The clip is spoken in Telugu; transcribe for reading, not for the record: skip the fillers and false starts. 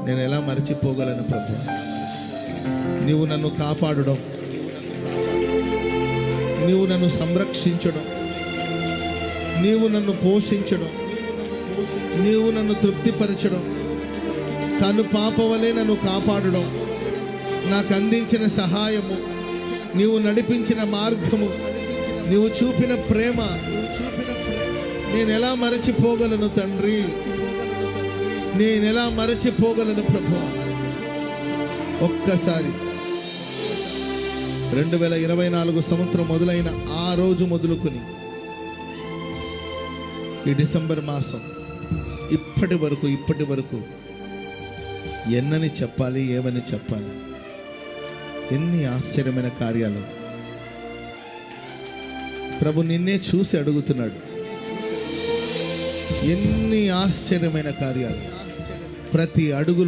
నేను ఎలా మరచిపోగలను ప్రభు? నీవు నన్ను కాపాడడం, నీవు నన్ను సంరక్షించడం, నీవు నన్ను పోషించడం, నీవు నన్ను తృప్తిపరచడం, కను పాప వలె నన్ను కాపాడడం, నాకు అందించిన సహాయము, నీవు నడిపించిన మార్గము, నీవు చూపిన ప్రేమ నేను ఎలా మరచిపోగలను తండ్రి? నేను ఎలా మరచిపోగలను ప్రభు? ఒక్కసారి 2024 సంవత్సరం మొదలైన ఆ రోజు మొదలుకొని ఈ డిసెంబర్ మాసం ఇప్పటి వరకు ఎన్నని చెప్పాలి, ఏమని చెప్పాలి? ఎన్ని ఆశ్చర్యమైన కార్యాలు! ప్రభు నిన్నే చూసి అడుగుతున్నాడు, ఎన్ని ఆశ్చర్యమైన కార్యాలు! ప్రతి అడుగులో